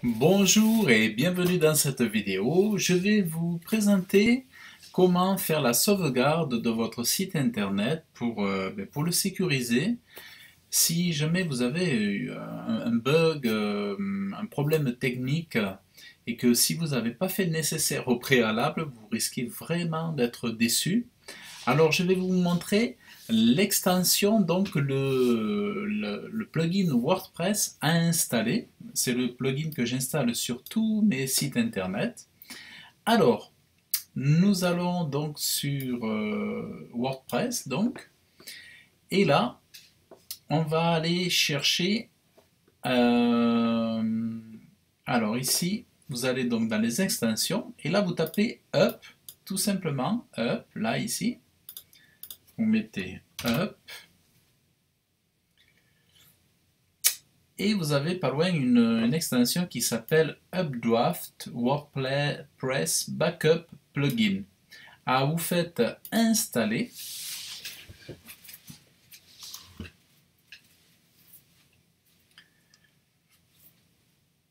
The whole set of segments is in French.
Bonjour et bienvenue dans cette vidéo. Je vais vous présenter comment faire la sauvegarde de votre site internet pour le sécuriser. Si jamais vous avez eu un bug, un problème technique et que si vous n'avez pas fait le nécessaire au préalable, vous risquez vraiment d'être déçu. Alors je vais vous montrer l'extension, donc le plugin WordPress à installer. C'est le plugin que j'installe sur tous mes sites internet. Alors, nous allons donc sur WordPress, donc, et là, on va aller chercher. Alors ici, vous allez donc dans les extensions, et là vous tapez Up, tout simplement, Up, là ici. Vous mettez Up. Et vous avez pas loin une extension qui s'appelle Updraft WordPress Backup Plugin. Alors vous faites installer.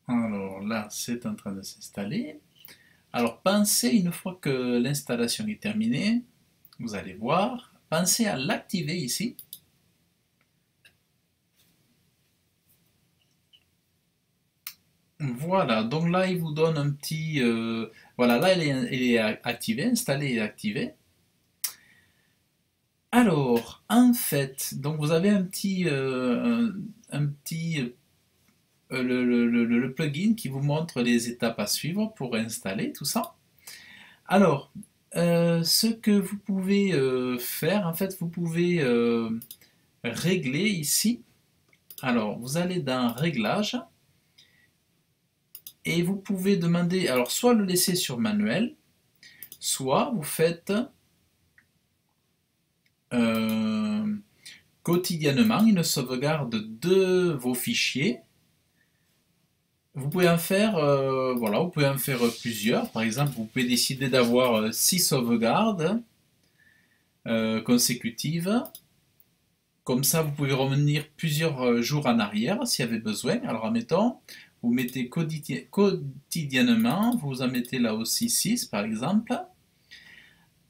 Alors là, c'est en train de s'installer. Alors pensez, une fois que l'installation est terminée, vous allez voir, pensez à l'activer ici. Voilà, donc là il vous donne un petit... voilà, là il est activé, installé et activé. Alors, en fait, donc vous avez le plugin qui vous montre les étapes à suivre pour installer tout ça. Alors, ce que vous pouvez faire, en fait, vous pouvez régler ici. Alors, vous allez dans Réglages et vous pouvez demander, alors soit le laisser sur manuel, soit vous faites quotidiennement une sauvegarde de vos fichiers. Vous pouvez en faire, voilà, vous pouvez en faire plusieurs. Par exemple, vous pouvez décider d'avoir 6 sauvegardes consécutives. Comme ça, vous pouvez revenir plusieurs jours en arrière s'il y avait besoin. Alors, admettons, vous mettez quotidiennement, vous en mettez là aussi 6 par exemple.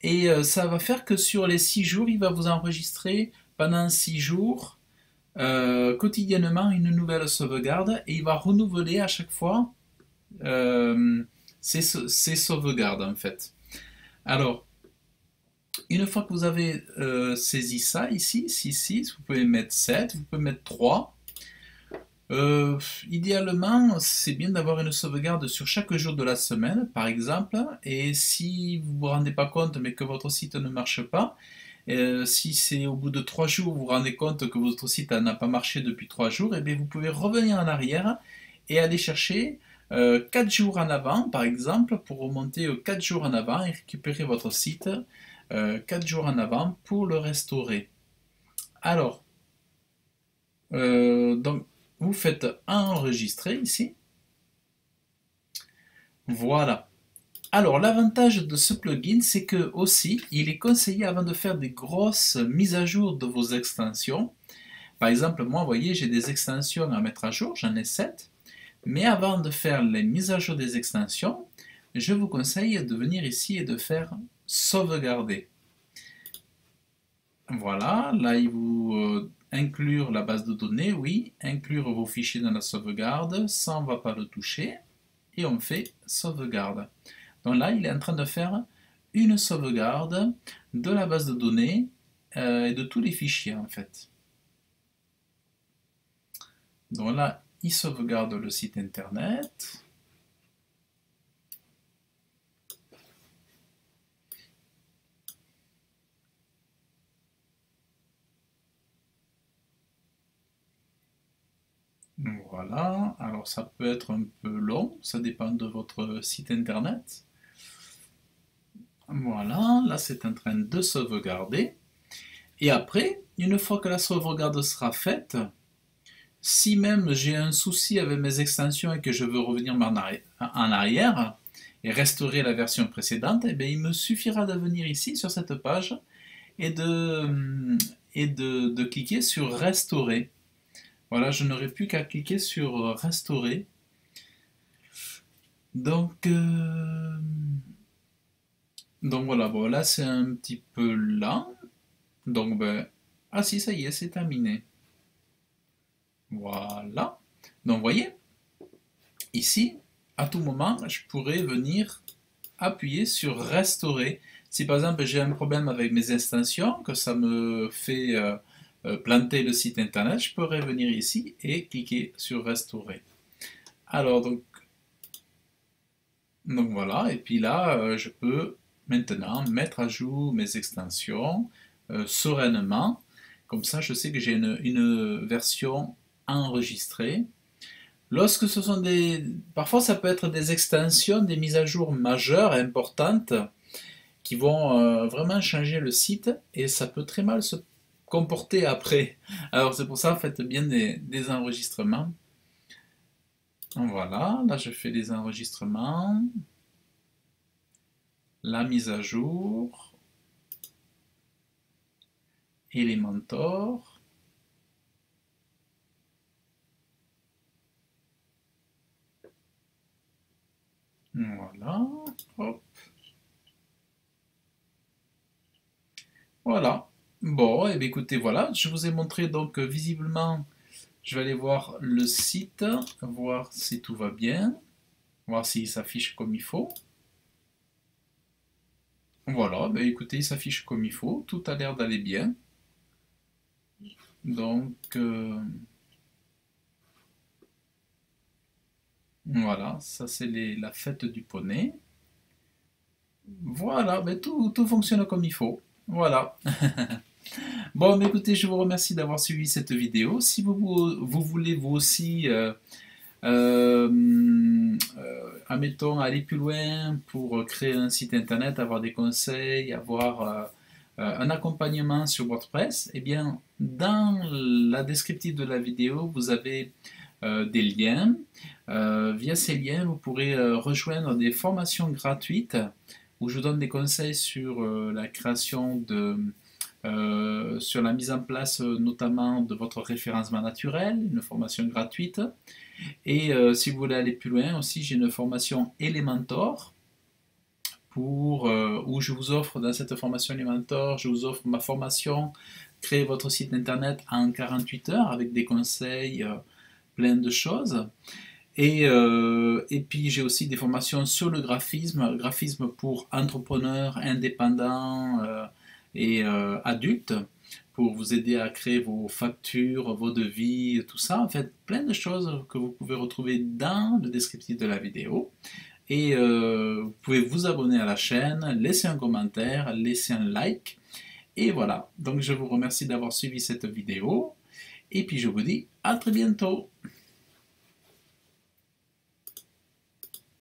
Et ça va faire que sur les 6 jours, il va vous enregistrer pendant 6 jours quotidiennement une nouvelle sauvegarde et il va renouveler à chaque fois ces sauvegardes en fait. Alors, une fois que vous avez saisi ça ici, 6, 6, vous pouvez mettre 7, vous pouvez mettre 3. Idéalement, c'est bien d'avoir une sauvegarde sur chaque jour de la semaine, par exemple, et si vous ne vous rendez pas compte mais que votre site ne marche pas, si c'est au bout de 3 jours, vous vous rendez compte que votre site n'a pas marché depuis 3 jours, et bien vous pouvez revenir en arrière et aller chercher 4 jours en avant, par exemple, pour remonter 4 jours en avant et récupérer votre site 4 jours en avant pour le restaurer. Alors, donc, vous faites enregistrer ici. Voilà. Alors, l'avantage de ce plugin, c'est que aussi, il est conseillé avant de faire des grosses mises à jour de vos extensions. Par exemple, moi, vous voyez, j'ai des extensions à mettre à jour, j'en ai 7. Mais avant de faire les mises à jour des extensions, je vous conseille de venir ici et de faire sauvegarder. Voilà, là, il vous inclure la base de données, oui, inclure vos fichiers dans la sauvegarde, ça on ne va pas le toucher, et on fait sauvegarde. Donc là, il est en train de faire une sauvegarde de la base de données et de tous les fichiers en fait. Donc là, il sauvegarde le site internet. Voilà, alors ça peut être un peu long, ça dépend de votre site internet. Voilà, là c'est en train de sauvegarder. Et après, une fois que la sauvegarde sera faite, si même j'ai un souci avec mes extensions et que je veux revenir en arrière et restaurer la version précédente, eh bien, il me suffira de venir ici sur cette page et de cliquer sur restaurer. Voilà, je n'aurai plus qu'à cliquer sur restaurer. Donc, voilà, bon là c'est un petit peu lent. Donc ben, ah si, ça y est, c'est terminé. Voilà. Donc vous voyez, ici, à tout moment, je pourrais venir appuyer sur restaurer. Si par exemple j'ai un problème avec mes extensions, que ça me fait planter le site internet, je pourrais venir ici et cliquer sur restaurer. Alors donc voilà, et puis là je peux maintenant mettre à jour mes extensions sereinement. Comme ça je sais que j'ai une version enregistrée. Lorsque ce sont des... Parfois ça peut être des extensions, des mises à jour majeures et importantes qui vont vraiment changer le site et ça peut très mal se comporter après. Alors c'est pour ça, faites bien des enregistrements. Voilà, là je fais des enregistrements, la mise à jour, Elementor. Voilà, hop. Voilà. Bon, et bien écoutez, voilà, je vous ai montré donc visiblement, je vais aller voir le site, voir si tout va bien, voir s'il s'affiche comme il faut. Voilà, ben écoutez, il s'affiche comme il faut, tout a l'air d'aller bien. Donc, voilà, ça c'est la fête du poney. Voilà, ben tout fonctionne comme il faut. Voilà. Bon, mais écoutez, je vous remercie d'avoir suivi cette vidéo. Si vous voulez vous aussi, admettons, aller plus loin pour créer un site internet, avoir des conseils, avoir un accompagnement sur WordPress, eh bien, dans la descriptive de la vidéo, vous avez des liens. Via ces liens, vous pourrez rejoindre des formations gratuites où je vous donne des conseils sur la création sur la mise en place notamment de votre référencement naturel, une formation gratuite. Et si vous voulez aller plus loin aussi, j'ai une formation Elementor où je vous offre dans cette formation Elementor, je vous offre ma formation créer votre site internet en 48 heures avec des conseils, plein de choses. Et puis j'ai aussi des formations sur le graphisme, graphisme pour entrepreneurs, indépendants et adultes, pour vous aider à créer vos factures, vos devis, tout ça. En fait, plein de choses que vous pouvez retrouver dans le descriptif de la vidéo. Et vous pouvez vous abonner à la chaîne, laisser un commentaire, laisser un like. Et voilà, donc je vous remercie d'avoir suivi cette vidéo. Et puis je vous dis à très bientôt.